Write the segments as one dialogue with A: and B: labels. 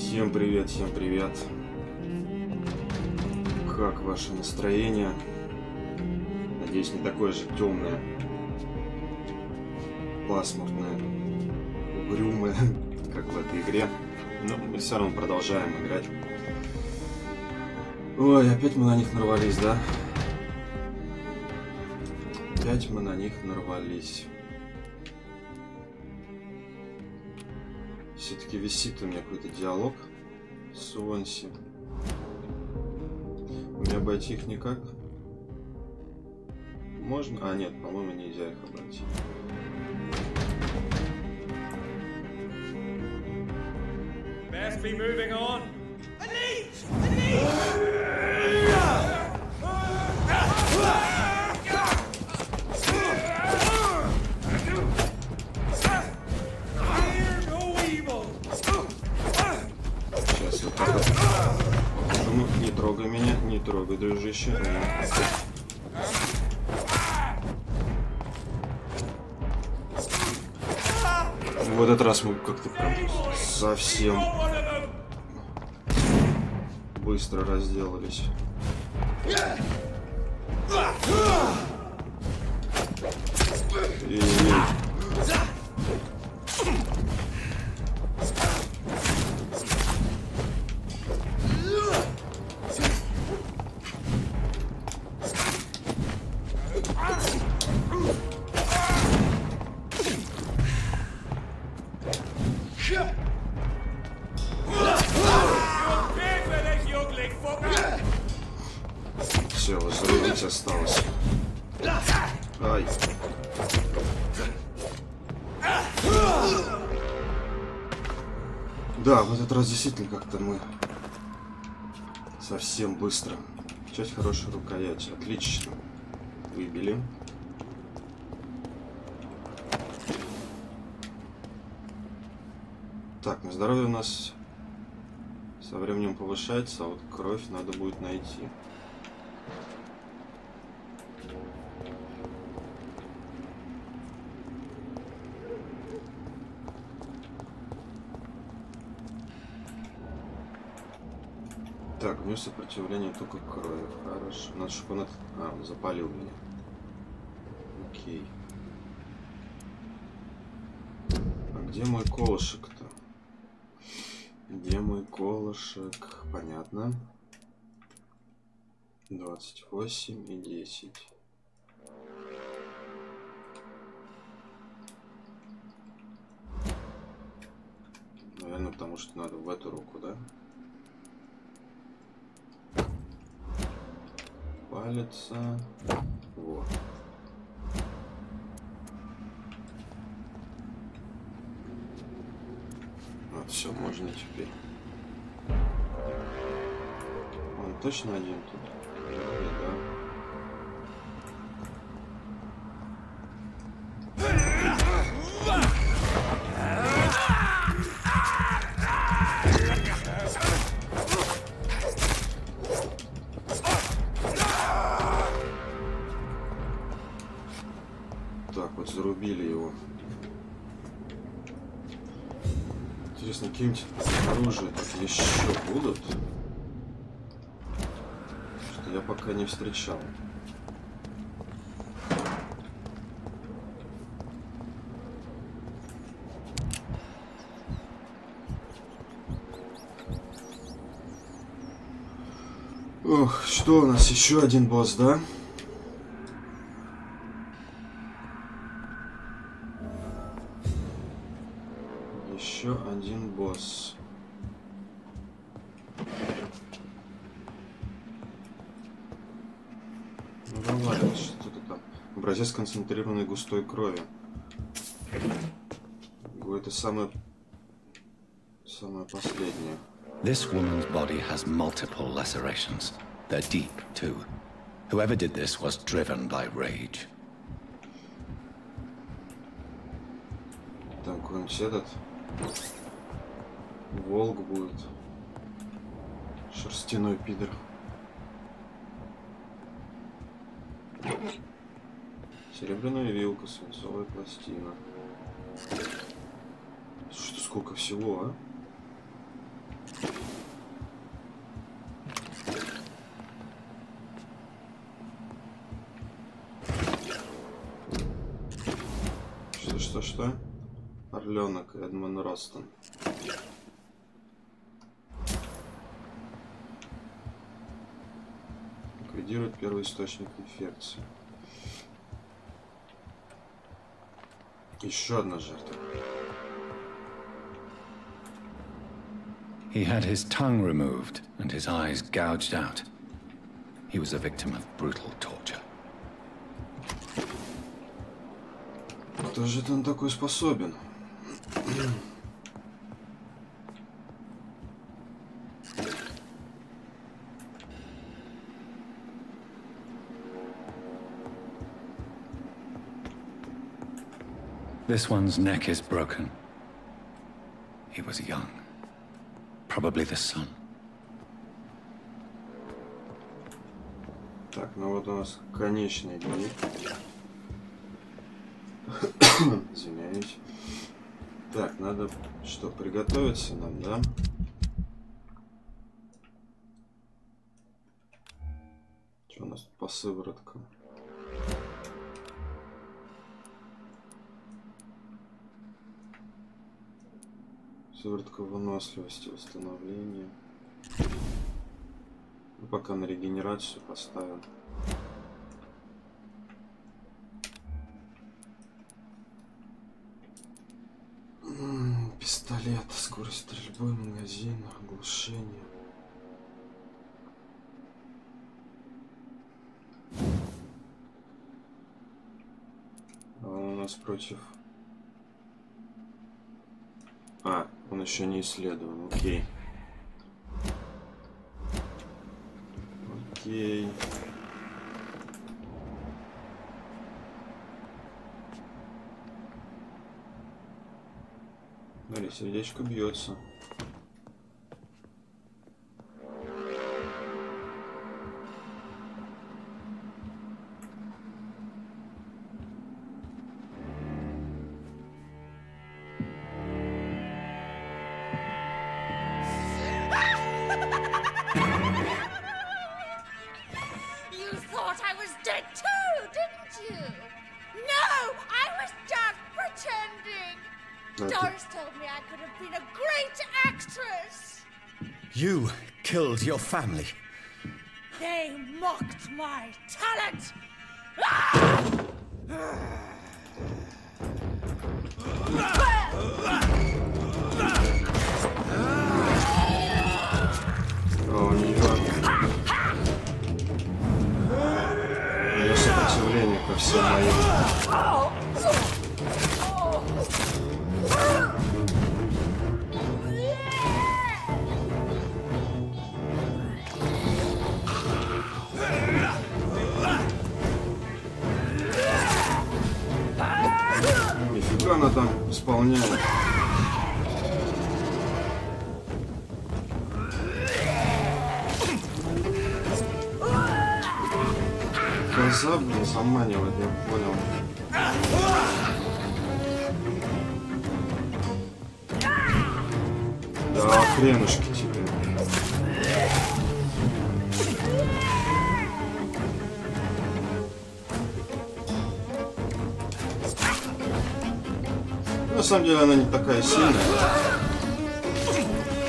A: Всем привет, всем привет. Как ваше настроение? Надеюсь, не такое же темное, пасмурное, угрюмое, как в этой игре. Но мы все равно продолжаем играть. Ой, опять мы на них нарвались, да? Опять мы на них нарвались. Все-таки висит у меня какой-то диалог с Уонси. Мне обойти их никак? Можно? А, нет, по-моему, нельзя их обойти.
B: Best be moving on.
A: Сейчас вот так. Ну, не трогай меня, не трогай, дружище. В этот раз мы как-то прям совсем быстро разделались. И... Все, возрубить осталось. Ай. Да, в этот раз действительно как-то мы совсем быстро. Часть хорошей рукояти. Отлично. Выбили. Так, на здоровье у нас со временем повышается, а вот кровь надо будет найти. Так, у него сопротивление только крови. Хорошо. Надо, чтобы он... А, он запалил меня. Окей. А где мой колышек-то? Где мой колышек? Понятно. 28 и 10. Наверное, потому что надо в эту руку, да? Палится. Вот. Вот, все, можно теперь. Он точно один тут? Да. Так, вот зарубили его. Интересно, какие-нибудь оружия тут еще будут? Что я пока не встречал. Ох, что у нас? Еще один босс, да? Еще один босс. Ну давай, что-то там. Образец концентрированной густой крови. Это самое последнее.
C: This woman's body has multiple lacerations. They're deep, too. Whoever did this was driven by rage.
A: Там какой-нибудь этот волк будет. Шерстяной пидор. Серебряная вилка, свинцовая пластина. Что сколько всего, а? что? Орленок Эдмон Ростон. Ликвидирует первый источник инфекции. Еще одна жертва.
C: He had his tongue removed and his eyes gouged out. He was a victim of brutal torture.
A: Кто же это он такой способен?
C: This one's neck is broken. He was young. Probably the son.
A: Так, ну вот у нас конечный дни. Извиняюсь. Так, надо что, приготовиться нам, да? Что у нас по сывороткам? Сыворотка выносливости, восстановления. Ну, пока на регенерацию поставим. Пистолет, скорость стрельбы, магазин, оглушение. А он у нас против... А, он еще не исследован, окей. Окей. Смотри, сердечко бьется.
C: You killed your family.
D: They mocked my talent.
A: У нее сопротивление ко всем моим. Нифига она там исполняет. Коза, блин, заманивает, я понял. Да, хренушки тебе. На самом деле она не такая сильная.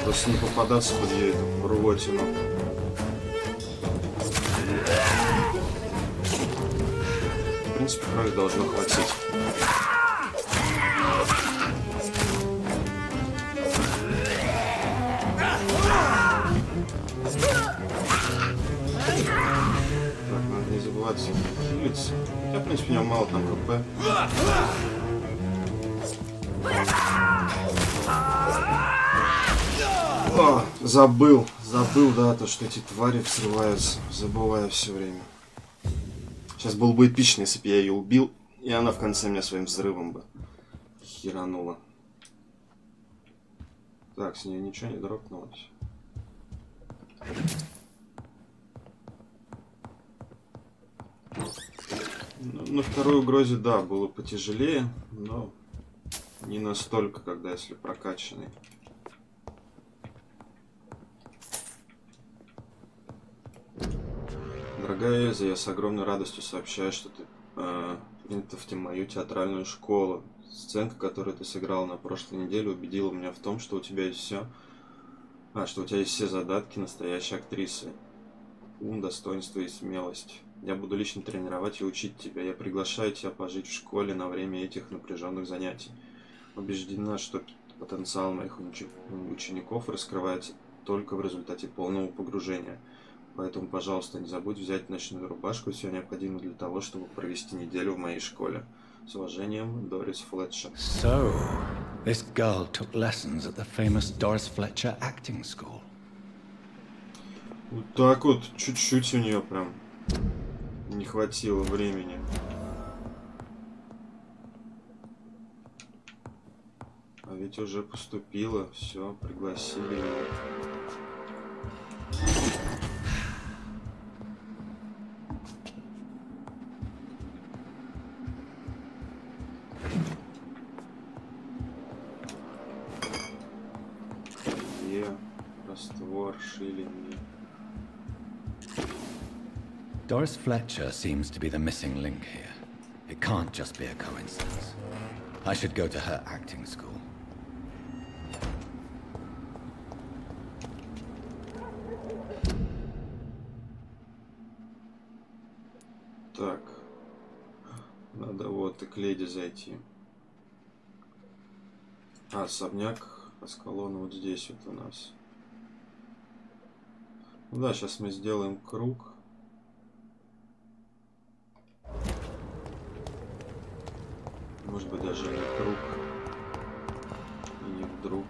A: Просто не попадаться под ее эту рвотину. В принципе, крови должно хватить. Так, надо не забывать хилиться. Хотя, в принципе, у него мало там ХП. О, забыл, да, то, что эти твари взрываются. Забываю все время. Сейчас было бы эпично, если бы я ее убил, и она в конце меня своим взрывом бы херанула. Так, с нее ничего не дропнулось. Ну, на второй угрозе, да, было потяжелее, но не настолько, когда если прокачанный. Дорогая Эльза, я с огромной радостью сообщаю, что ты принята в мою театральную школу. Сценка, которую ты сыграл на прошлой неделе, убедила меня в том, что у тебя есть все. Что у тебя есть все задатки настоящей актрисы. Ум, достоинство и смелость. Я буду лично тренировать и учить тебя. Я приглашаю тебя пожить в школе на время этих напряженных занятий. Убеждена, что потенциал моих учеников раскрывается только в результате полного погружения. Поэтому, пожалуйста, не забудь взять ночную рубашку, все необходимое для того, чтобы провести неделю в моей школе. С уважением, Дорис Флетчер.
C: So, this girl took lessons at the famous Doris Fletcher acting school.
A: Вот так вот, чуть-чуть у нее прям не хватило времени. А ведь уже поступила, все, пригласили ее. Раствор, шиллинги.
C: Doris Fletcher seems to be the missing link here. It can't just be a coincidence. I should go to her acting school.
A: Так. Надо вот и к леди зайти. Особняк Аскалона вот здесь вот у нас. Ну да, сейчас мы сделаем круг. Может быть, даже не круг. И не вдруг.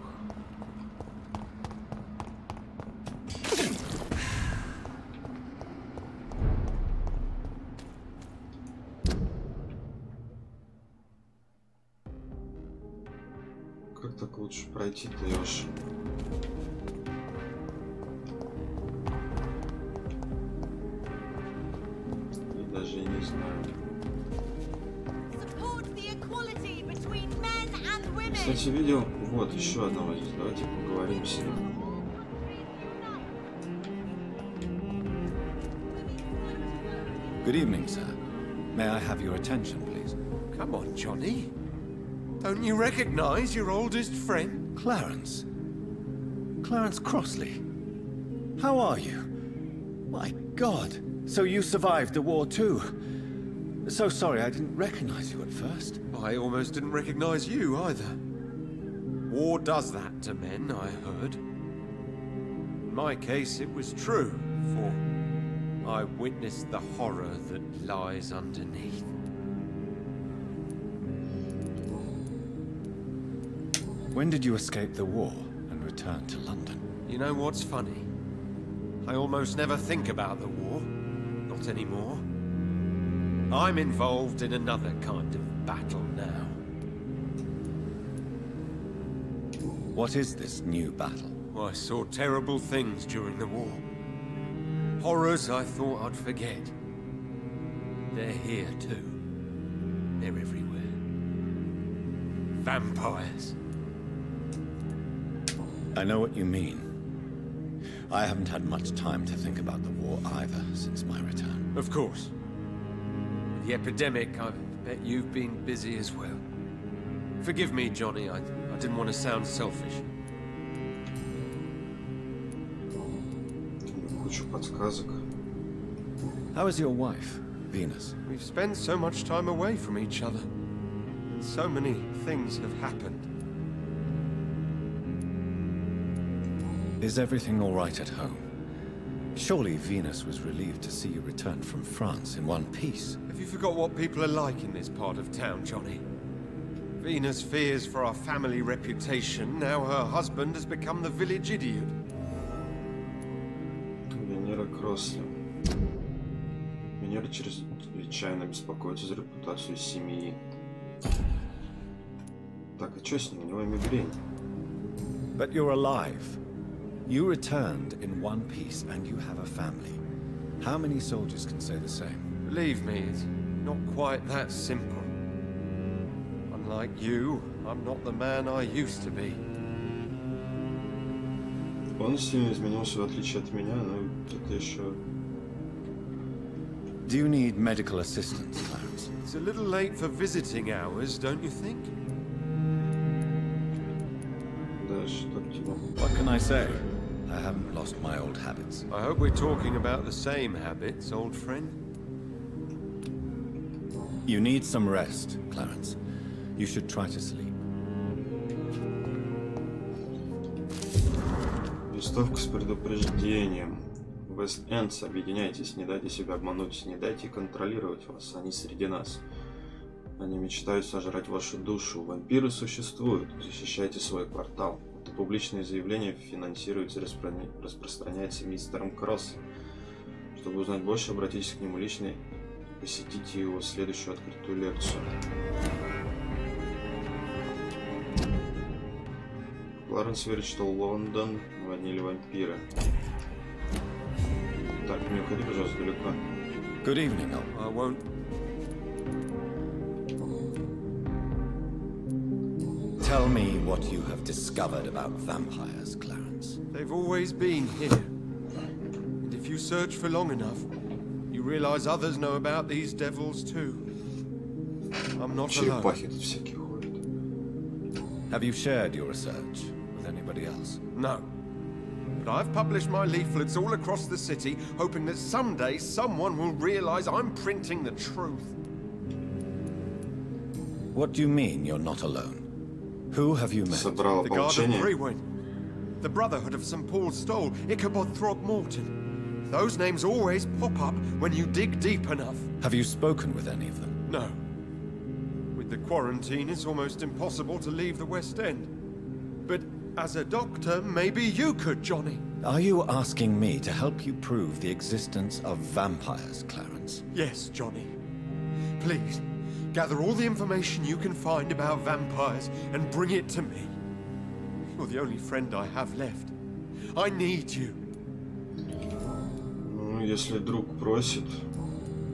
A: Как так лучше пройти-то, Лёша? Я даже и не знаю. Кстати, видел, вот еще одного здесь. Давайте поговорим с ним.
C: Good evening, sir. May I have your attention, please?
E: Come on, Johnny. Don't you recognize your oldest friend?
C: Clarence. Clarence Crossley. How are you? My God. So you survived the war too. So sorry I didn't recognize you at first.
E: I almost didn't recognize you either. War does that to men, I heard. In my case, it was true, for I witnessed the horror that lies underneath.
C: When did you escape the war and return to London?
E: You know what's funny? I almost never think about the war. Not anymore. I'm involved in another kind of battle now.
C: What is this new battle?
E: I saw terrible things during the war. Horrors I thought I'd forget. They're here too. They're everywhere. Vampires.
C: I know what you mean. I haven't had much time to think about the war either since my return.
E: Of course. With the epidemic, I bet you've been busy as well. Forgive me, Johnny, I didn't want to sound selfish.
A: Кучу подсказок.
C: How is your wife, Venus?
E: We've spent so much time away from each other. And so many things have happened.
C: Is everything all right at home? Surely Venus was relieved to see you return from France in one piece.
E: Have you forgot what people are like in this part of town, Johnny? Venus fears for our family reputation. Now her husband has become the village idiot.
A: Венера Кроссли. Венера чрезвычайно беспокоится за репутацию семьи. Так, а что с ним? У него мигрень.
C: But you're alive. You returned in one piece and you have a family. How many soldiers can say the same?
E: Believe me, it's not quite that simple. Unlike you, I'm not the man I used to be.
A: Он сильно изменился, в отличие от меня, но это еще...
C: Do you need medical assistance, Clarence?
E: It's a little late for visiting hours, don't you think?
A: желаешь, чтоб тебя...
C: What can I say? I haven't lost my old habits.
E: I hope we're talking about the same habits, old friend.
C: You need some rest, Clarence. You should try to sleep.
A: Листовка с предупреждением. Вест-Эндс, объединяйтесь, не дайте себя обмануть, не дайте контролировать вас, они среди нас. Они мечтают сожрать вашу душу. Вампиры существуют, защищайте свой квартал. Это публичное заявление финансируется и распространяется мистером Кроссом. Чтобы узнать больше, обратитесь к нему лично и посетите его следующую открытую лекцию. Кларенс верит, что Лондон наводнили вампиры. Так, не уходи, пожалуйста, далеко.
C: Good evening,
E: I won't.
C: Tell me what you have discovered about vampires, Clarence.
E: They've always been here. And if you search for long enough, you realize others know about these devils too. I'm not alone.
A: Черепахи тут всякие ходят.
C: Have you shared your research with anybody else?
E: No. But I've published my leaflets all across the city, hoping that someday someone will realize I'm printing the truth.
C: What do you mean you're not alone? Who have you met?
A: Собрал
E: The Guard of
A: ополчение.
E: Brewen, the Brotherhood of St. Paul's Stole, Ichabod Throckmorton. Those names always pop up when you dig deep enough.
C: Have you spoken with any of them?
E: No. With the quarantine, it's almost impossible to leave the West End. But as a doctor, maybe you could, Johnny.
C: Are you asking me to help you prove the existence of vampires, Clarence?
E: Yes, Johnny. Please, gather all the information you can find about vampires and bring it to me. You're the only friend I have left. I need you.
A: Ну, если друг просит,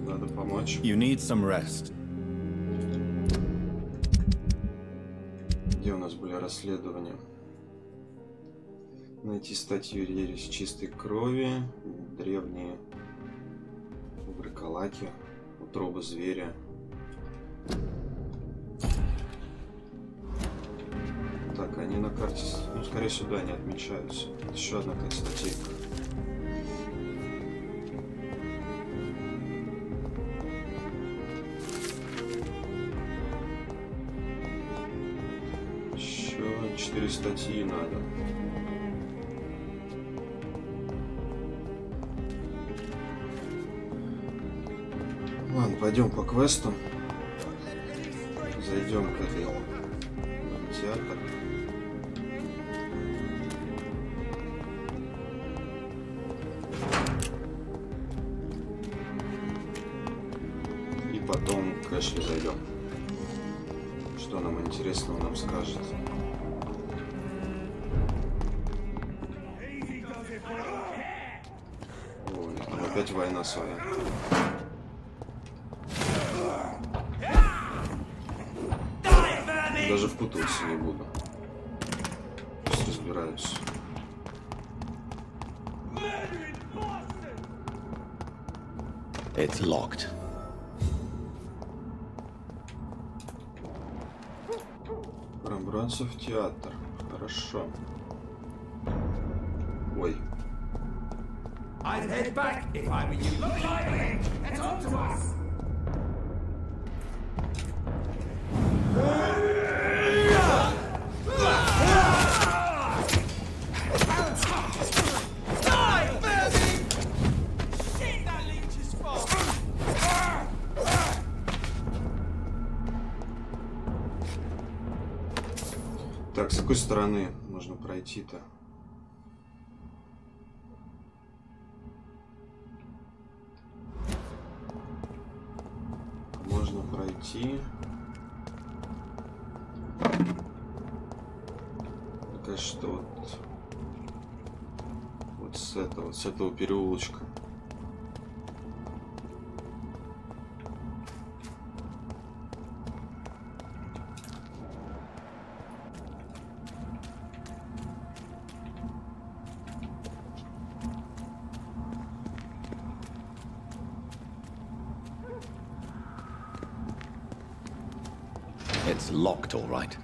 A: надо помочь.
C: You need some rest.
A: Где у нас были расследования? Найти статью «Ересь чистой крови», древние браколаки, утроба зверя. Так, они на карте, ну, скорее всего, да, не отмечаются. Еще одна какая-то статейка. Еще 4 статьи надо. Ладно, пойдем по квесту. Зайдем к этой театр. И потом к Эшли зайдем. Что нам интересного нам скажет. Ой, там опять война своя. Даже впутываться не буду. Пусть разбираются.
C: It's locked.
A: Пробраться в театр. Хорошо. Ой.
B: I'd head back if I were you. Look lively! Get on to us!
A: Так, с какой стороны можно пройти-то? Можно пройти. Мне кажется, что вот с этого переулочка.
C: It's locked, all right.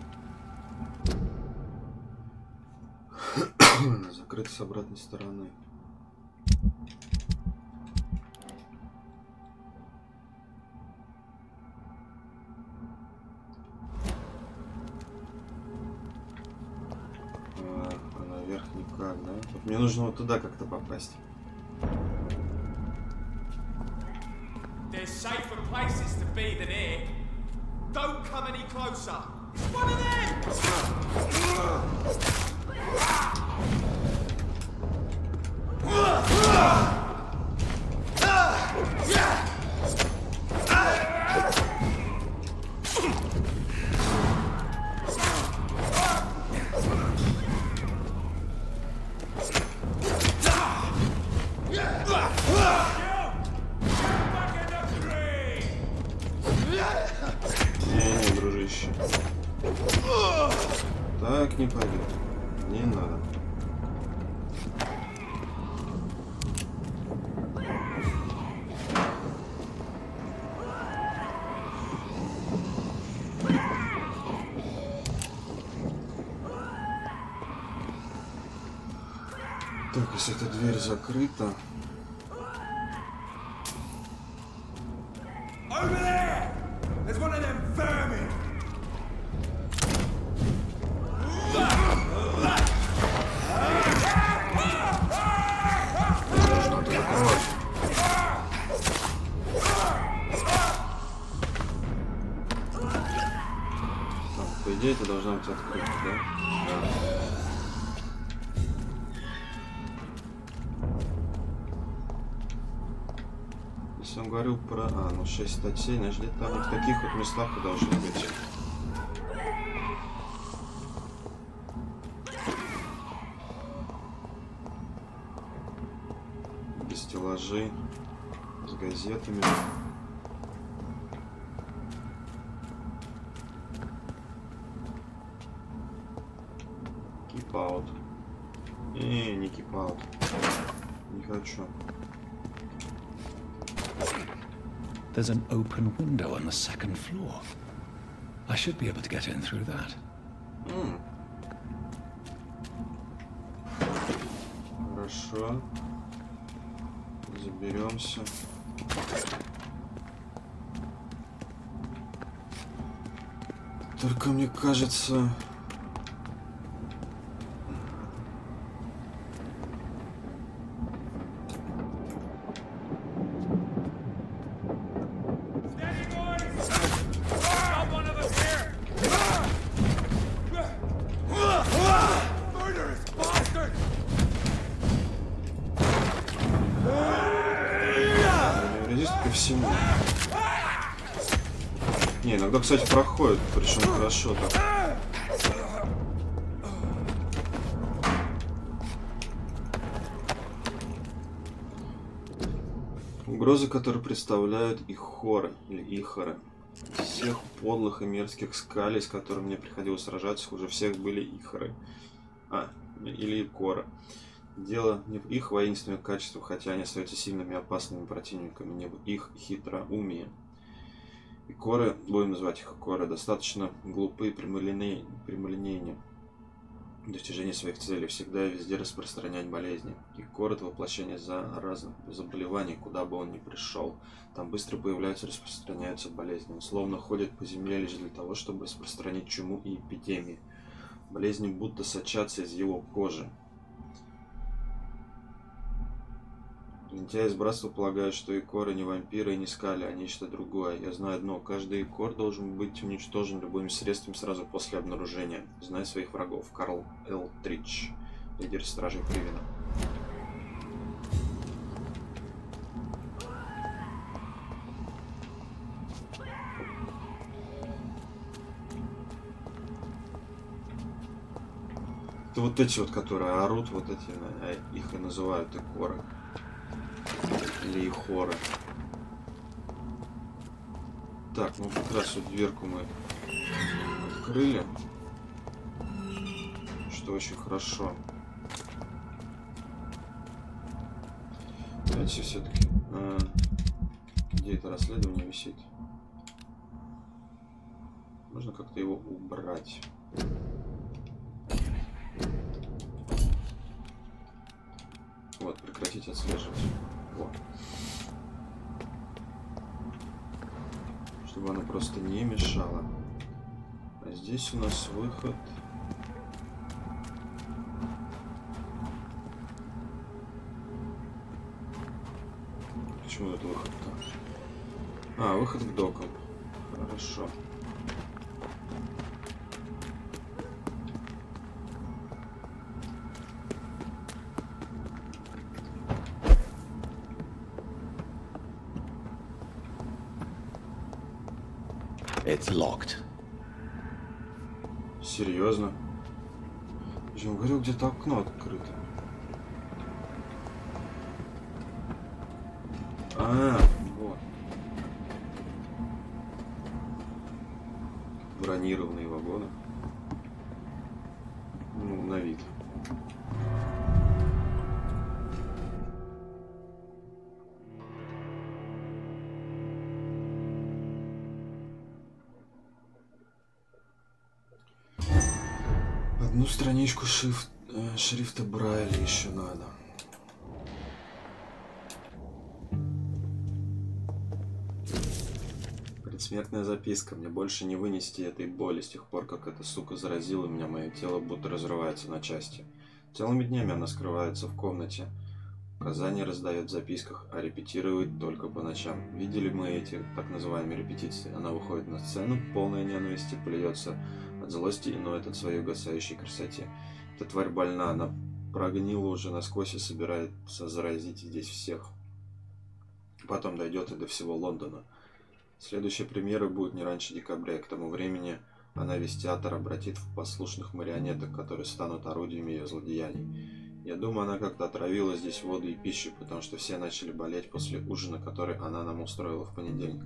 A: Закрыто с обратной стороны. А наверх никак, да? Вот мне нужно вот туда как-то попасть.
B: There's safer places to be than here. Don't come any closer. It's one of them!
A: Не, дружище. Так не пойдет. Не надо. Так, если эта дверь закрыта.
B: Over there! There's one of them vermin!
A: По идее, это должно быть открыто, да? Да. Если он говорил про... ну 6 статей, значит, где-то там в таких вот местах и должны быть. Стеллажи с газетами. Keep out. Не keep out. Не хочу.
C: There's an open window on the second floor. I should be able to get in through that.
A: Хорошо. Заберемся. Только мне кажется... Не, иногда, кстати, проходит, причем хорошо так. Угрозы, которые представляют ихоры или ихоры. Всех подлых и мерзких скалей, с которыми мне приходилось сражаться, уже всех были ихоры. Или икоры. Дело не в их воинственных качествах, хотя они остаются сильными и опасными противниками, не в их хитроумии. Икоры, будем называть их икоры, достаточно глупые и прямолинейны в достижении своих целей, всегда и везде распространять болезни. Икор — это воплощение заразных заболеваний, куда бы он ни пришел. Там быстро появляются и распространяются болезни. Он словно ходит по земле лишь для того, чтобы распространить чуму и эпидемии. Болезни будто сочатся из его кожи. Лентяи из братства полагают, что икоры не вампиры и не скали, а нечто другое. Я знаю одно: каждый икор должен быть уничтожен любыми средствами сразу после обнаружения. Знай своих врагов. Карл Элтридж, лидер стражей Привина. Это вот эти вот, которые орут, вот эти, их и называют икоры. Или ихоры. Так, ну как раз вот дверку мы открыли, что очень хорошо. Давайте все-таки... где это расследование висит? Можно как-то его убрать. прекратить отслеживать. Вот. Чтобы она просто не мешала. А здесь у нас выход. Почему это выход-то? А, выход к докам. Хорошо.
C: It's locked.
A: Серьезно? Я же говорил, где-то окно открыто. А, вот. Бронированные вагоны. Ну, на вид. Одну страничку шрифта Брайля еще надо. Предсмертная записка. Мне больше не вынести этой боли с тех пор, как эта сука заразила меня. Мое тело будто разрывается на части. Целыми днями она скрывается в комнате. Указания раздает в записках, а репетирует только по ночам. Видели мы эти так называемые репетиции? Она выходит на сцену, полная ненависти, плюется от злости и ноет от своей угасающей красоте. Эта тварь больна, она прогнила уже насквозь и собирается заразить здесь всех. Потом дойдет и до всего Лондона. Следующая премьера будет не раньше декабря, и к тому времени она весь театр обратит в послушных марионеток, которые станут орудиями ее злодеяний. Я думаю, она как-то отравила здесь воду и пищу, потому что все начали болеть после ужина, который она нам устроила в понедельник.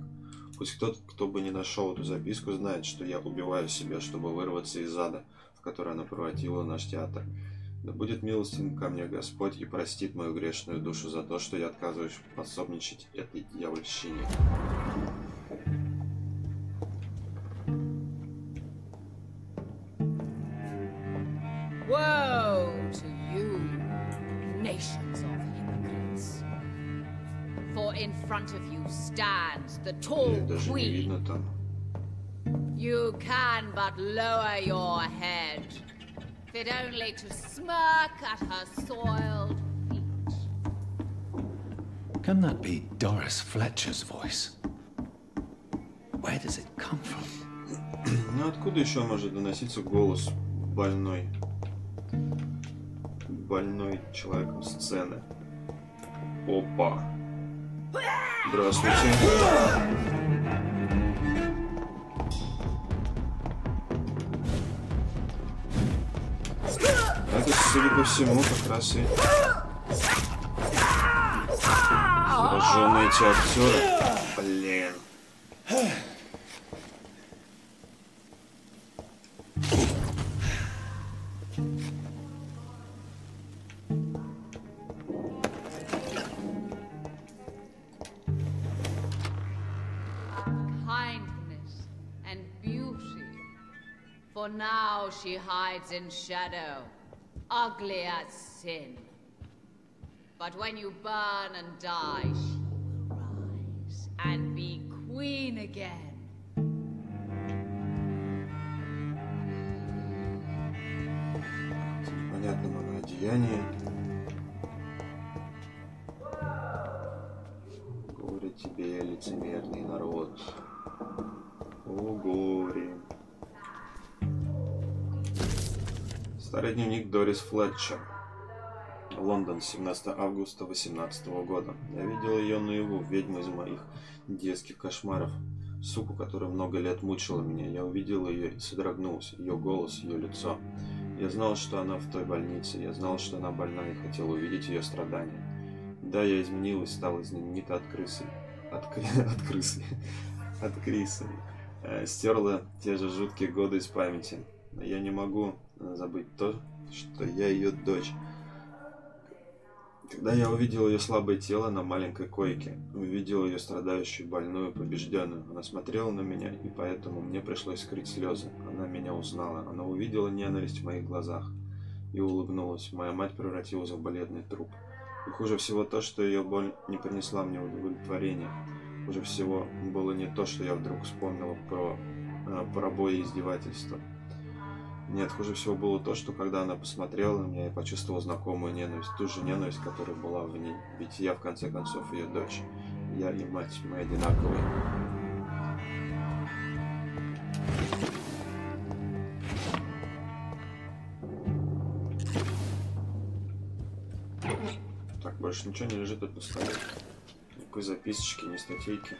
A: Пусть кто бы не нашел эту записку, знает, что я убиваю себя, чтобы вырваться из ада, в который она превратила наш театр. Да будет милостив ко мне Господь и простит мою грешную душу за то, что я отказываюсь пособничать этой дьявольщине.
D: Woe to you, nations of hypocrites. For in front of you stands the tall
A: Даже не
D: queen.
A: видно там.
D: You can but lower your head, fit only to smirk at her soiled feet.
C: Can that be Doris Fletcher's voice? Where does it come from?
A: Ну откуда еще может доноситься голос больной человеком сцены? Опа! Здравствуйте! Это, судя по всему, как раз и зараженные эти актеры. Блин.
D: Kindness and beauty. For now she hides in shadow, ugly as sin. But when you burn and die, she will rise and be queen again.
A: Понятно, мое одеяние. Горе тебе, лицемерный народ. О, горе. Старый дневник Дорис Флетчер. Лондон, 17 августа 18 года. Я видел ее наяву, ведьму из моих детских кошмаров. Суку, которая много лет мучила меня. Я увидел ее и содрогнулся. Ее голос, ее лицо. Я знал, что она в той больнице. Я знал, что она больна и хотел увидеть ее страдания. Да, я изменилась, стала знаменита от крысы. Стерла те же жуткие годы из памяти. Но я не могу забыть то, что я ее дочь. Когда я увидел ее слабое тело на маленькой койке, увидел ее страдающую, больную, побежденную, она смотрела на меня, и поэтому мне пришлось скрыть слезы. Она меня узнала, она увидела ненависть в моих глазах и улыбнулась. Моя мать превратилась в бледный труп. И хуже всего то, что ее боль не принесла мне удовлетворения. Хуже всего было не то, что я вдруг вспомнила про пробои и издевательства. Нет, хуже всего было то, что когда она посмотрела на меня, я почувствовал знакомую ненависть, ту же ненависть, которая была в ней. Ведь я, в конце концов, ее дочь. Я и мать, мы одинаковые. Так, больше ничего не лежит тут на столе. Никакой записочки, ни статейки.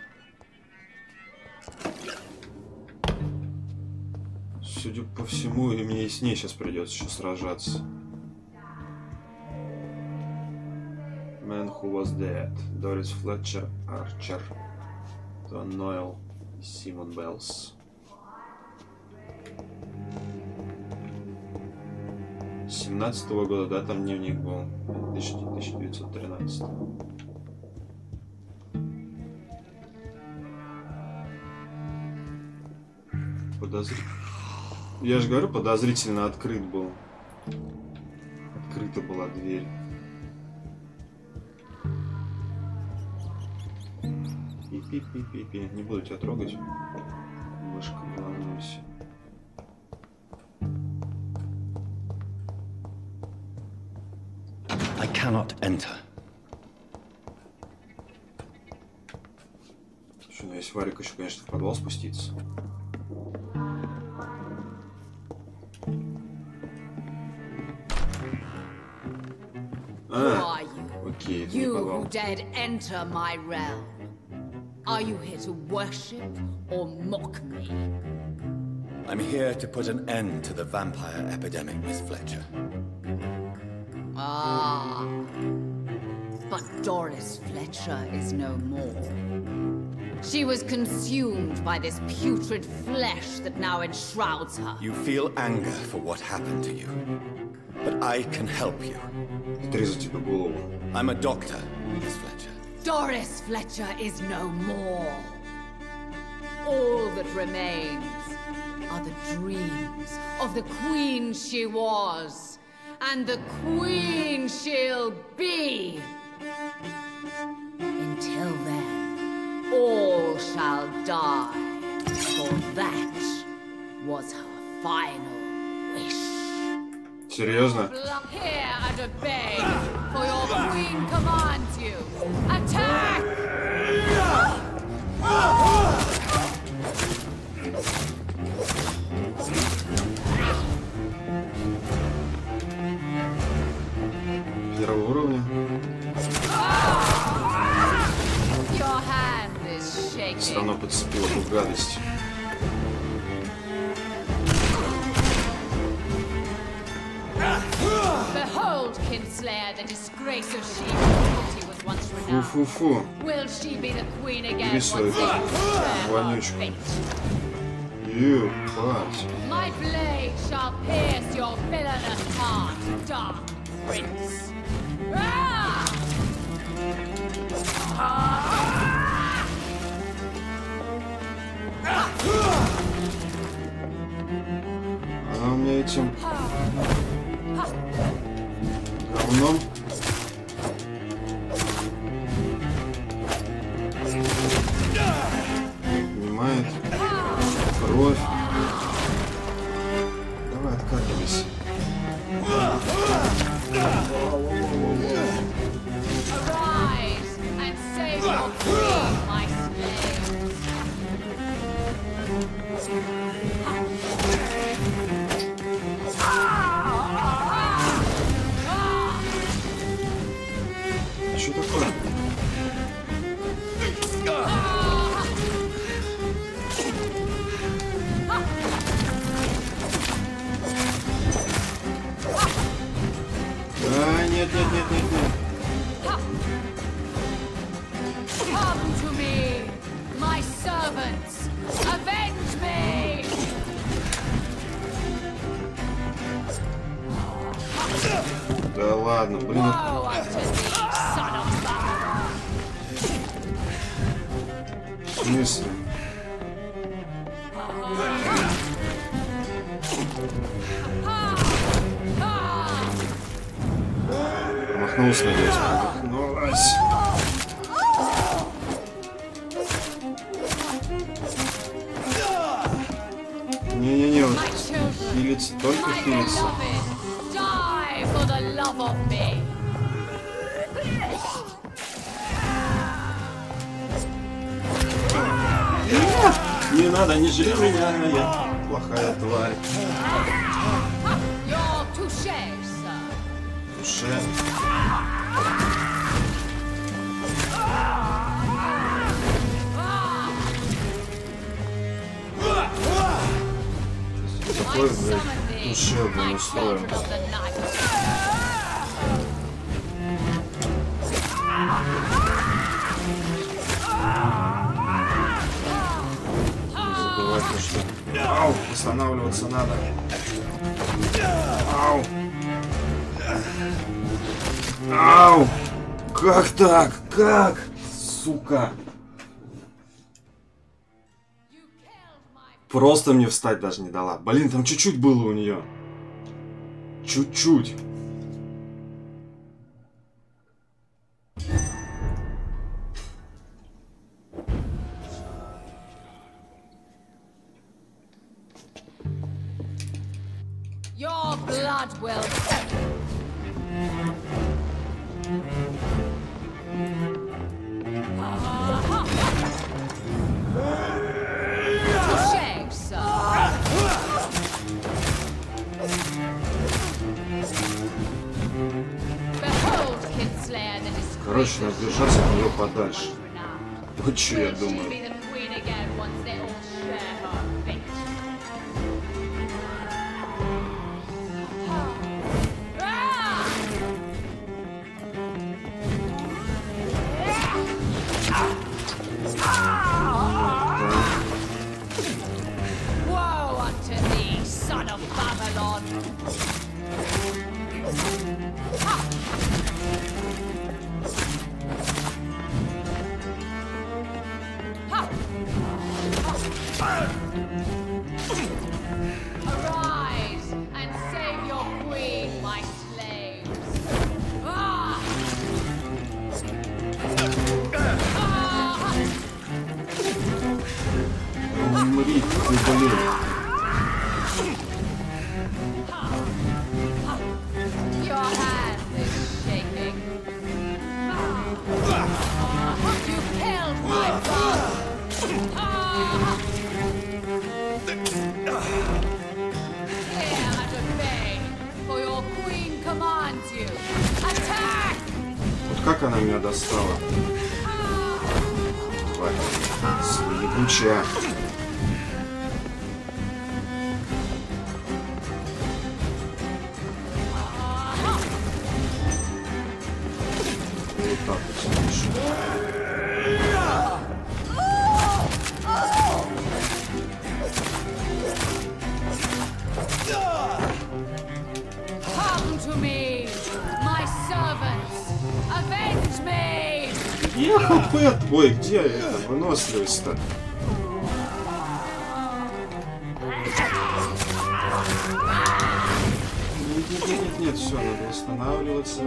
A: Судя по всему, и мне и с ней сейчас придется еще сражаться. Man Who Was Dead, Дорис Флетчер, Арчер, Тон Нойл и Симон Беллс. 17-го года, да, там дневник был, 1913. Я же говорю, подозрительно открыт был. Открыта была дверь. Пи-пи-пи-пи-пи. Не буду тебя трогать. Мышка, не волнуйся.
C: I cannot enter.
A: Слушай, ну если Варик еще, конечно, в подвал спуститься. Окей, это не подвал.
D: You who dared enter my realm. Are you here to worship or mock me?
C: I'm here to put an end to the vampire epidemic, Miss Fletcher.
D: Ah, but Doris Fletcher is no more. She was consumed by this putrid flesh that now enshrouds her.
C: You feel anger for what happened to you, but I can help you.
A: Отрезать тебе голову.
C: I'm a doctor, Miss Fletcher.
D: Doris Fletcher is no more. All that remains are the dreams of the queen she was, and the queen she'll be. Until then, all shall die, for that was her final wish.
A: Серьезно?
D: Here and obey, for your queen commands you. Attack!
A: Первого уровня.
D: Your hand is shaking.
A: Все равно подцепила эту гадость.
D: Behold, Kinslayer, the disgrace of she who was once renowned.
A: Фу-фу-фу.
D: Will she be the queen again
A: Иди
D: once
A: свою
D: they
A: вонючку.
D: fate?
A: Ебать.
D: My blade shall pierce your villainous heart, dark prince.
A: Она у меня этим говном. Понимает. Кровь. Давай, откатывайся.
D: Arise and save your queen, my slaves.
A: Что такое? Нет.
D: Come to me, my servants. Avenge me.
A: Да ладно, блин.
D: Woe unto thee, son of man.
A: В смысле? Промахнулся, надеюсь, мразь. Не-не-не, вот хилится, только хилится. Не надо, не жри меня, я плохая тварь. Туше. Такой, блядь, туше, блин, устроен. Ау, останавливаться надо. Ау. Ау. Как так? Как? Сука. Просто мне встать даже не дала. Блин, там чуть-чуть было у нее. Чуть-чуть.
D: Your blood will. Touché, sir. Behold, Kinslayer, the disgrace.
A: Короче, надо держаться от нее подальше. Вот что я думаю. Как она меня достала? Тварь. Ебучая. Вот так вот слышу. Я хп. Ой, где это? Выносливость-то? Нет, все, надо останавливаться.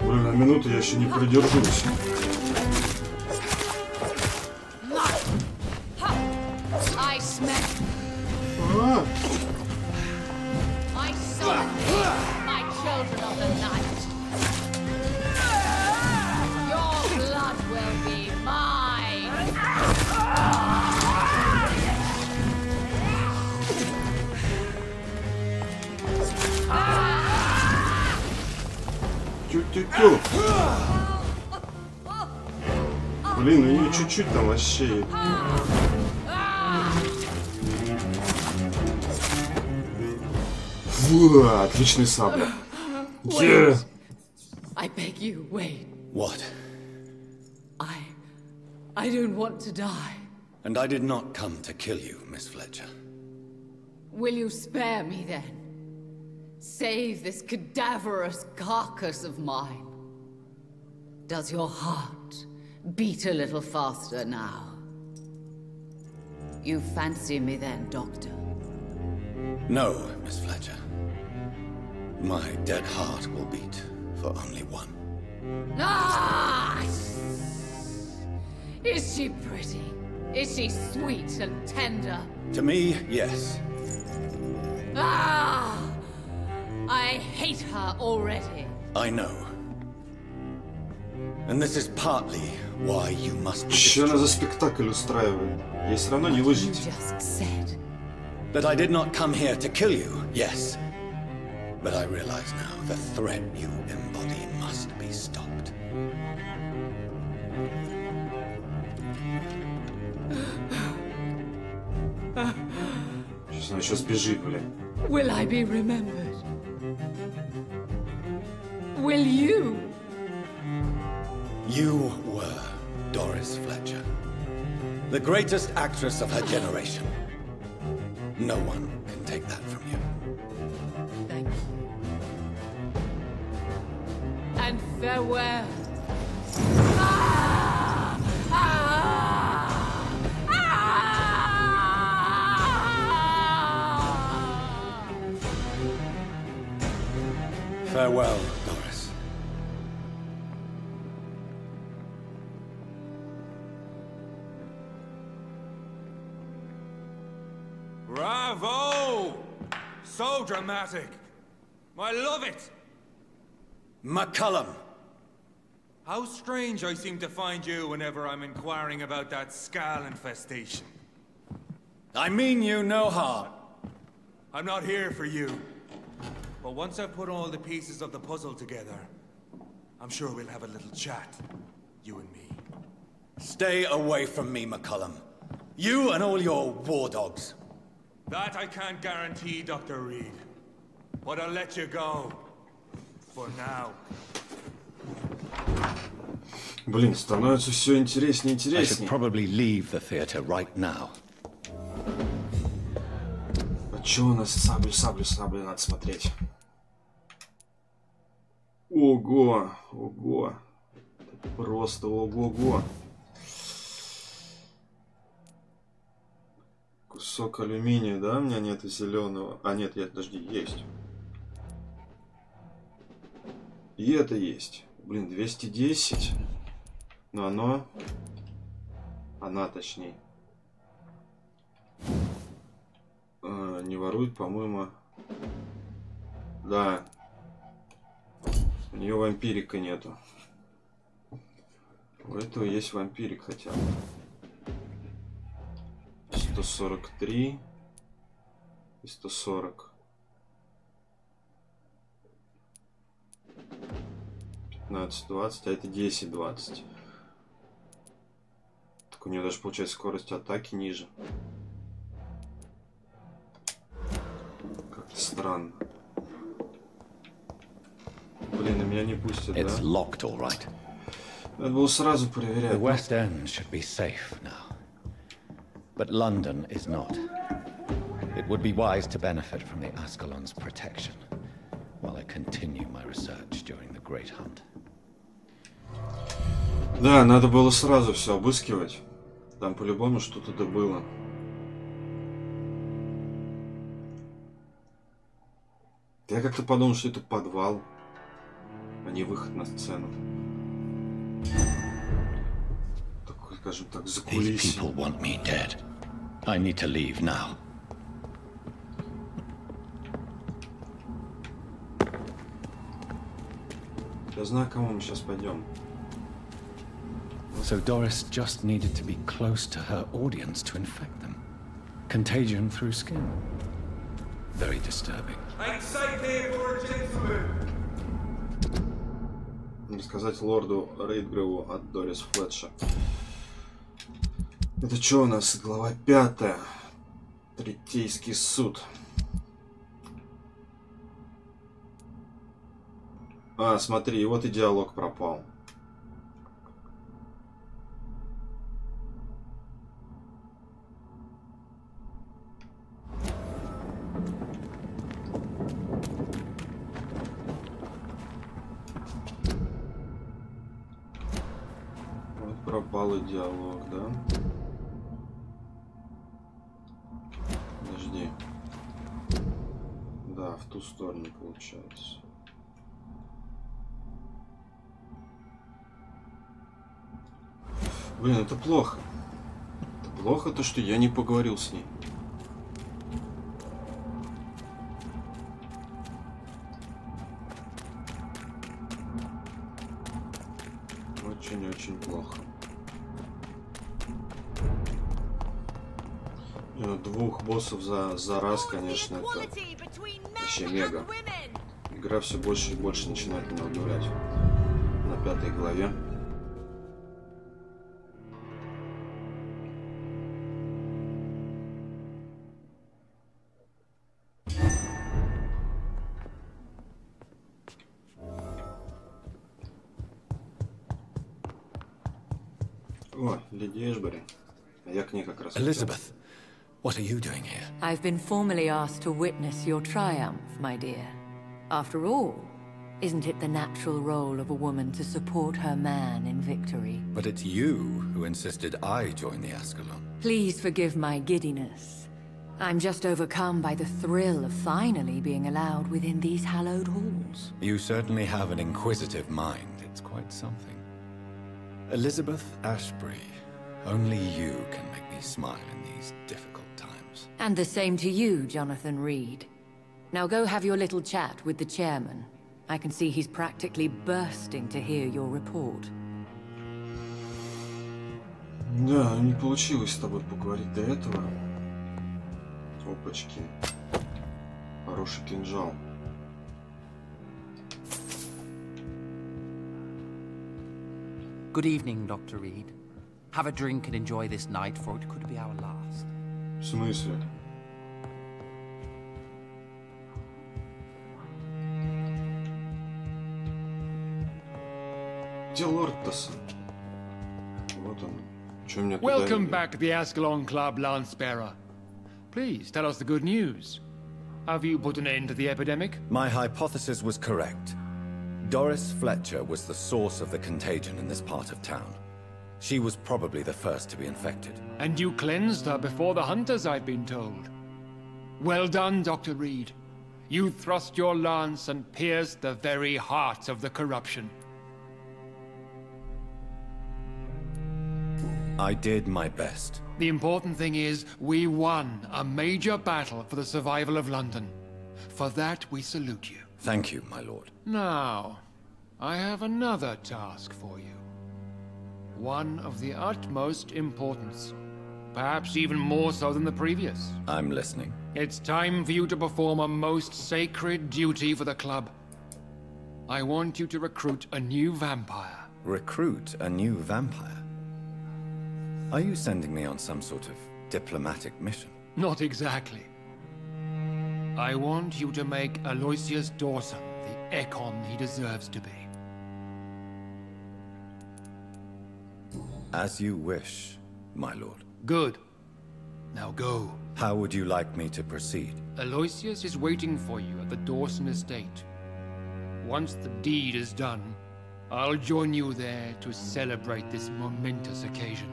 A: Блин, на минуту я еще не продержусь. Тю-тю-тю. Блин, у нее чуть-чуть там вообще. Фу, отличный сабля. Yeah.
D: I beg you, wait.
C: What?
D: I don't want to die.
C: And I did not come to kill you, Miss Fletcher.
D: Will you spare me then? Save this cadaverous carcass of mine. Does your heart beat a little faster now? You fancy me then, Doctor?
C: No, Miss Fletcher. My dead heart will beat for only one.
D: Ah! Is she pretty? Is she sweet and tender?
C: To me, yes.
D: Ah! I hate her already.
C: I know. And this is partly why you must be
A: Что она за
C: destroyed.
A: спектакль устраивает? Ей все равно не
D: What you
A: выжить.
D: just said.
C: That I did not come here to kill you, yes. But I realize now the threat you embody must be stopped.
A: Сейчас она еще сбежит, блин.
D: Will I be remembered? Will you?
C: You were Doris Fletcher, the greatest actress of her generation. No one can take that from you.
D: Thank you. And farewell. Ah! Ah! Ah!
C: Farewell, Doris.
B: Bravo! So dramatic. I love it.
C: McCullum!
B: How strange I seem to find you whenever I'm inquiring about that skull infestation.
C: I mean you no harm.
B: I'm not here for you. But once I've put all the pieces of the puzzle together, I'm sure we'll have a little chat, you and me.
C: Stay away from me, McCullum. You and all your war dogs.
B: That I can't guarantee, Dr. Reed. But I'll let you go. For now.
A: Блин, становится все интереснее и
C: I should
A: интереснее.
C: probably leave the theater right now.
A: А чё у нас? Саблю надо смотреть. Ого, ого. Просто ого-го. Кусок алюминия, да? У меня нет зеленого. А, нет, подожди, есть. И это есть. Блин, 210. Но оно... Она, точнее. Не ворует, по-моему. Да. У нее вампирика нету. У этого есть вампирик хотя бы. 143 и 140. 15-20, а это 10-20. Так у нее даже получается скорость атаки ниже. Как-то странно. Блин, и меня не пустят, да?
C: It's locked, all right.
A: Надо было сразу проверять.
C: The West End should be safe now. But London is not. It would be wise to benefit from the Ascalon's protection while I continue my research during the Great Hunt.
A: Да, надо было сразу все обыскивать. Там по-любому что-то да было. Я как-то подумал, что это подвал, а не выход на сцену. Такой, скажем так,
C: These
A: закулисье.
C: people want me dead. I need to leave now.
A: Я знаю, к кому мы сейчас пойдем.
C: So Doris just needed to be close to her audience to infect them. Contagion through skin. Very disturbing.
B: I'd sight there for a gentleman.
A: Рассказать лорду Рейдгреву от Дорис Флетчер. Это что у нас? Глава 5. Третейский суд. А, смотри, вот и диалог пропал. Вот пропал и диалог, да? в ту сторону получается. Блин, это плохо. Это плохо то, что я не поговорил с ней. Очень-очень плохо. Двух боссов за раз, конечно, это вообще мега. Игра все больше и больше начинает меня удивлять. На 5-й главе. О, леди Эшбери. А я к ней как раз
C: Elizabeth, what are you doing here?
F: I've been formally asked to witness your triumph, my dear. After all, isn't it the natural role of a woman to support her man in victory?
C: But it's you who insisted I join the Ascalon.
F: Please forgive my giddiness. I'm just overcome by the thrill of finally being allowed within these hallowed halls.
C: You certainly have an inquisitive mind. It's quite something. Elizabeth Ashbury, only you can make me smile in these difficult times.
F: And the same to you, Jonathan Reed. Now go have your little chat with the chairman. I can see he's practically bursting to hear your report.
A: Да, не получилось с тобой поговорить до этого. Опачки. Хороший кинжал.
G: Good evening, Dr. Reed. Have a drink and enjoy this night, for it could be our last.
A: В смысле? Где лорд-то? Вот он. Чё меня туда
H: Welcome
A: ведёт?
H: back to the Ascalon Club, Lancebearer. Please, tell us the good news. Have you put an end to the epidemic?
C: My hypothesis was correct. Doris Fletcher was the source of the contagion in this part of town. She was probably the first to be infected.
H: And you cleansed her before the hunters, I've been told. Well done, Dr. Reed. You thrust your lance and pierced the very heart of the corruption.
C: I did my best.
H: The important thing is, we won a major battle for the survival of London. For that, we salute you.
C: Thank you, my lord.
H: Now, I have another task for you. One of the utmost importance. Perhaps even more so than the previous.
C: I'm listening.
H: It's time for you to perform a most sacred duty for the club. I want you to recruit a new vampire.
C: Recruit a new vampire? Are you sending me on some sort of diplomatic mission?
H: Not exactly. I want you to make Aloysius Dawson the Ekon he deserves to be.
C: As you wish, my lord.
H: Good. Now go.
C: How would you like me to proceed?
H: Aloysius is waiting for you at the Dawson estate. Once the deed is done, I'll join you there to celebrate this momentous occasion.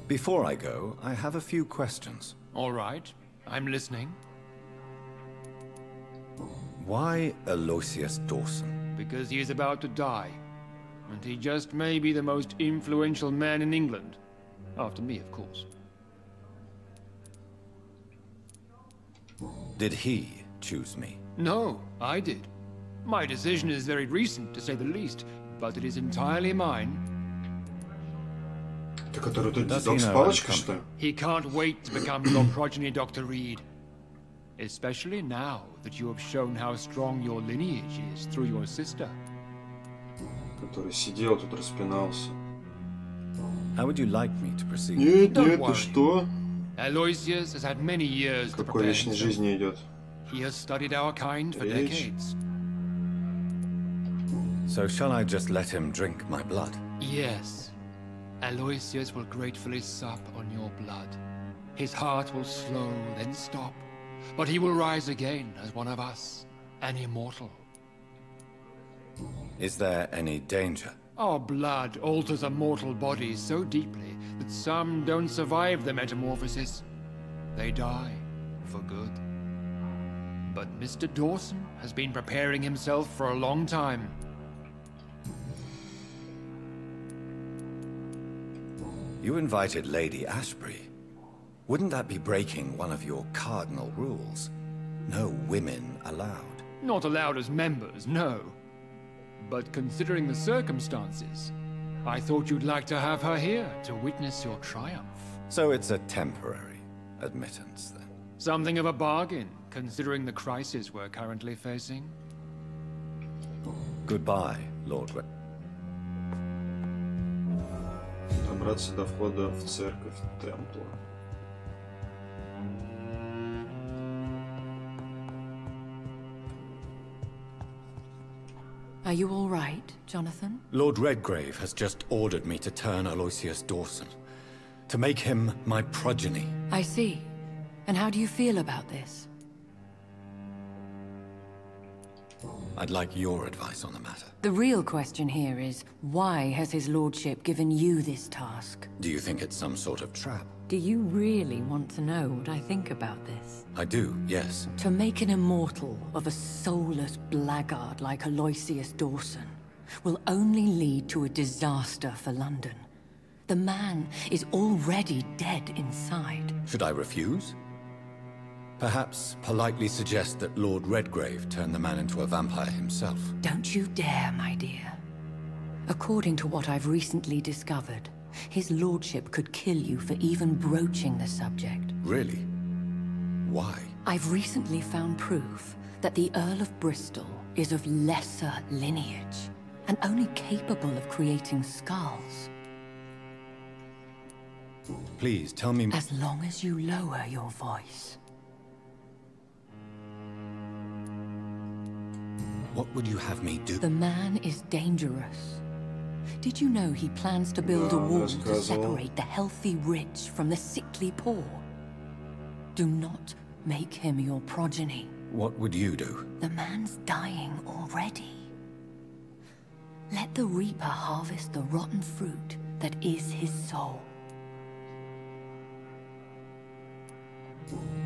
C: Before I go, I have a few questions.
H: All right, I'm listening.
C: Why Aloysius Dawson?
H: Because he is about to die. And he just may be the most influential man in England. After me, of course.
C: Did he choose me?
H: No, I did. My decision is very recent, to say the least, but it is entirely mine.
A: Ты который тут
C: Does
A: дедок
C: he
A: с
C: know
A: палочкой,
C: I'm
A: что ли?
H: He can't wait to become your progeny, Dr. Reed. Especially now that you have shown how strong your lineage is through your sister.
A: Который сидел тут, распинался.
C: How would you like me to proceed?
A: Нет,
H: Don't
A: нет,
H: worry.
A: ты что?
H: Aloysius has had many years to
A: Какой
H: prepare
A: вечной
H: himself.
A: жизни идет?
H: He has studied our kind for
A: Rich.
H: decades.
C: So shall I just let him drink my blood?
H: Yes. Aloysius will gratefully sup on your blood. His heart will slow, then stop. But he will rise again as one of us, an immortal.
C: Is there any danger?
H: Our blood alters a mortal body so deeply that some don't survive the metamorphosis. They die, for good. But Mr. Dawson has been preparing himself for a long time.
C: You invited Lady Ashbury. Wouldn't that be breaking one of your cardinal rules? No women allowed.
H: Not allowed as members, no. But considering the circumstances, I thought you'd like to have her here to witness your triumph.
C: So it's a temporary admittance, then?
H: Something of a bargain, considering the crisis we're currently facing.
C: Goodbye, Lord Red.
A: Добраться до входа в церковь Темпла.
F: Are you all right, Jonathan?
C: Lord Redgrave has just ordered me to turn Aloysius Dawson, to make him my progeny.
F: I see. And how do you feel about this?
C: I'd like your advice on the matter.
F: The real question here is, why has his lordship given you this task?
C: Do you think it's some sort of trap?
F: Do you really want to know what I think about this?
C: I do, yes.
F: To make an immortal of a soulless blackguard like Aloysius Dawson will only lead to a disaster for London. The man is already dead inside.
C: Should I refuse? Perhaps politely suggest that Lord Redgrave turn the man into a vampire himself.
F: Don't you dare, my dear. According to what I've recently discovered, his lordship could kill you for even broaching the subject.
C: Really? Why?
F: I've recently found proof that the Earl of Bristol is of lesser lineage, and only capable of creating skulls.
C: Please, tell me...
F: As long as you lower your voice.
C: What would you have me do?
F: The man is dangerous. Did you know he plans to build a wall to separate the healthy rich from the sickly poor? Do not make him your progeny.
C: What would you do?
F: The man's dying already. Let the reaper harvest the rotten fruit that is his soul.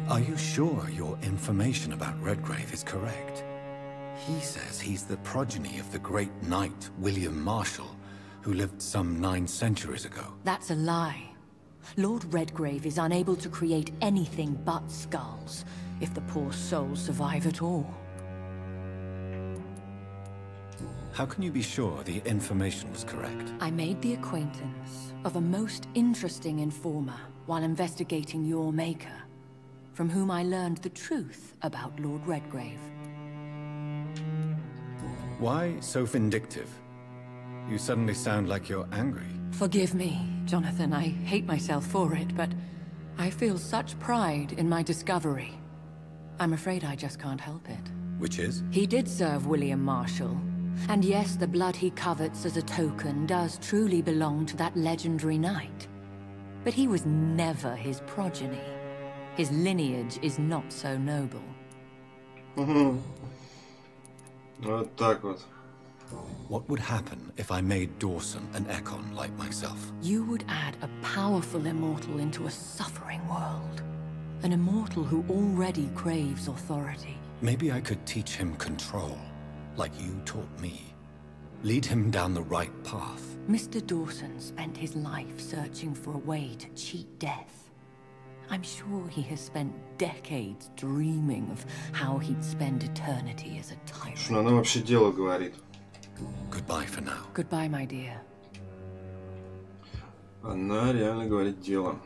C: Are you sure your information about Redgrave is correct? He says he's the progeny of the great knight William Marshall, who lived some 9 centuries ago.
F: That's a lie. Lord Redgrave is unable to create anything but skulls, if the poor souls survive at all.
C: How can you be sure the information was correct?
F: I made the acquaintance of a most interesting informer while investigating your maker, from whom I learned the truth about Lord Redgrave.
C: Why so vindictive? You suddenly sound like you're angry.
F: Forgive me, Jonathan. I hate myself for it, but I feel such pride in my discovery. I'm afraid I just can't help it.
C: Which is?
F: He did serve William Marshall. And yes, the blood he covets as a token does truly belong to that legendary knight. But he was never his progeny. His lineage is not so noble.
A: Вот так вот.
C: What would happen if I made Dawson an Ekon like myself?
F: You would add a powerful immortal into a suffering world. An immortal who already craves authority.
C: Maybe I could teach him control, like you taught me. Lead him down the right path.
F: Mr. Dawson spent his life searching for a way to cheat death. I'm sure he has spent decades dreaming of how he'd spend eternity as a tyrant.
A: Что она вообще дело говорит?
C: Goodbye for now.
F: Goodbye, my dear.
A: Она реально говорит дело.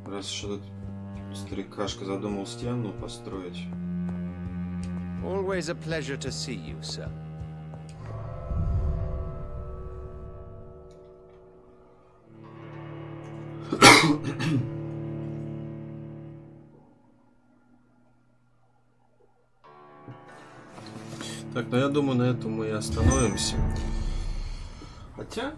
A: Раз что-то старикашка задумал стену построить.
E: Always a pleasure to see you, sir.
A: Так, ну я думаю, на этом мы и остановимся. Хотя...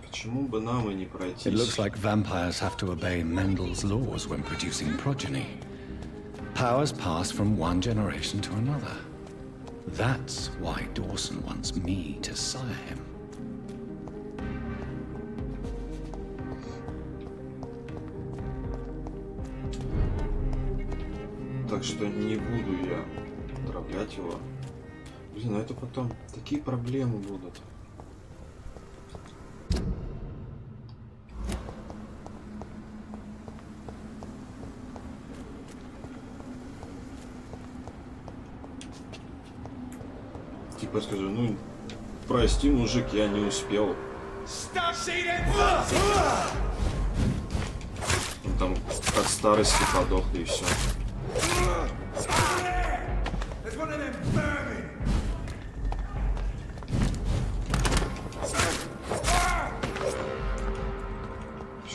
A: Почему бы нам и не пройтись?
C: It looks like vampires have to obey Mendel's laws when producing progeny. Powers pass from one generation to another. That's why Dawson wants me to sire him.
A: Так что не буду я отравлять его. Блин, ну это потом такие проблемы будут. Типа скажу, ну прости, мужик, я не успел. Он там от старости подох, и все.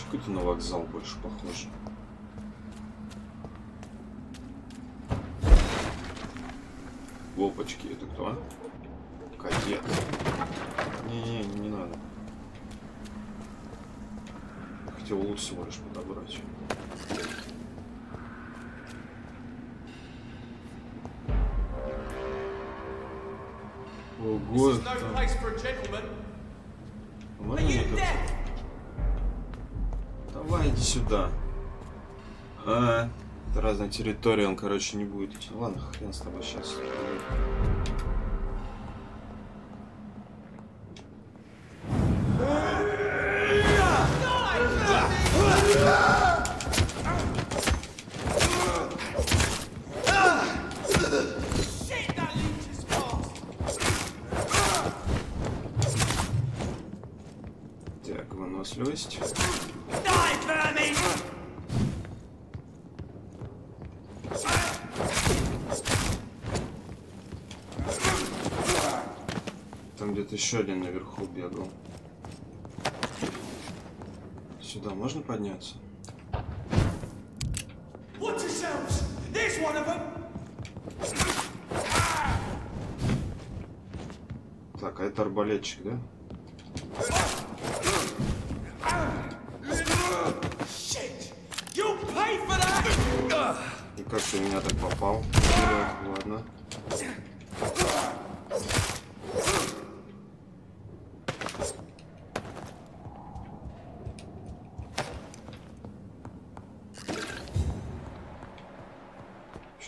A: Какой-то на вокзал больше похож. Опачки, это кто? Кадет. Не надо. Хотел лут всего лишь подобрать. Ого, давай иди сюда. Это разная территория, он, короче, не будет идти. Ладно, хрен с тобой сейчас. Так, выносливость. Там где-то еще один наверху бегал. Сюда можно подняться? Так, а это арбалетчик, да? И как ты меня так попал? Ладно.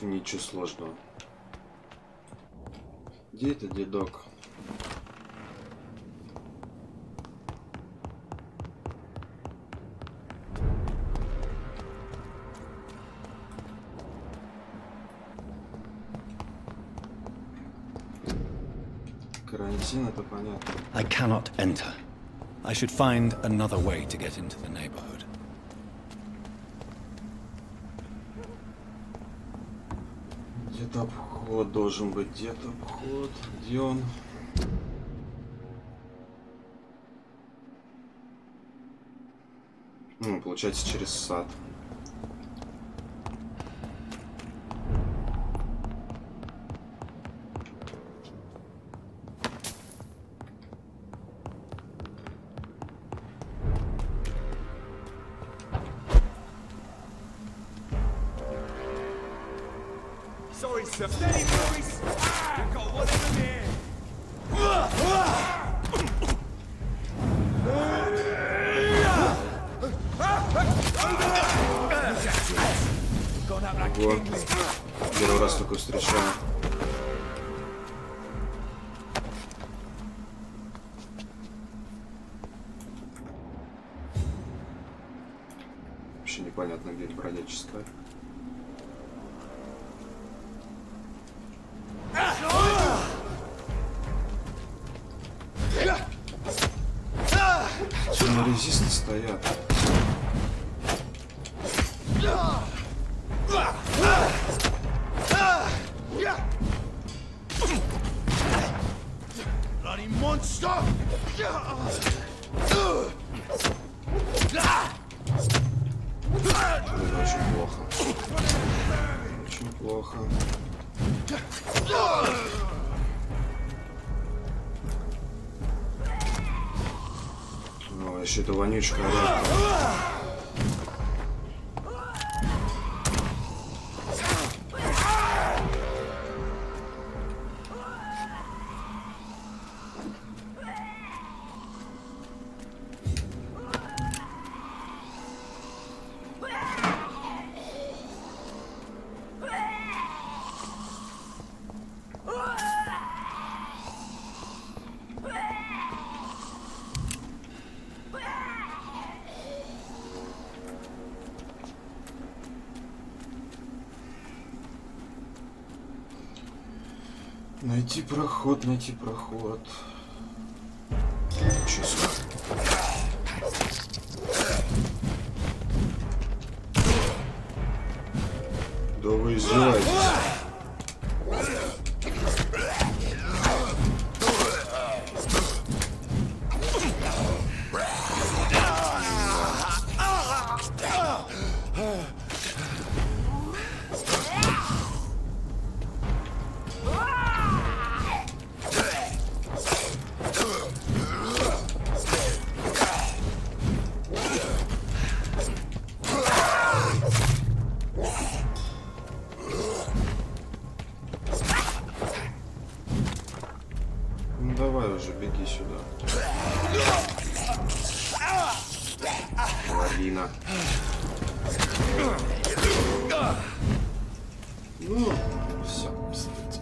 A: Ничего сложного. Где это дедок? Карантин, это понятно.
C: I cannot enter. I should find another way to get into the neighborhood.
A: Где-то обход должен быть, где-то обход. Где он? Ну, получается, через сад.
B: Sorry, sir. Steady, boys! We've got one in here!
A: Ого. Первый раз такой встречаю. Вообще непонятно, где бродяческая. На резисты стоят.
B: Bloody monster!
A: Это очень плохо. Очень плохо. О, еще эта вонючка орёт. Найти проход, найти проход. Чувство. Да вы издеваетесь. Давай уже, беги сюда. Лавина. Ну, все, кстати.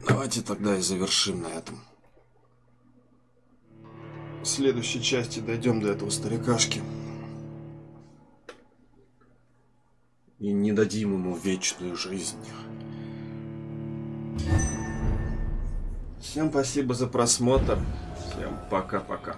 A: Давайте тогда и завершим на этом. В следующей части дойдем до этого старикашки. И не дадим ему вечную жизнь. Всем спасибо за просмотр. Всем пока-пока.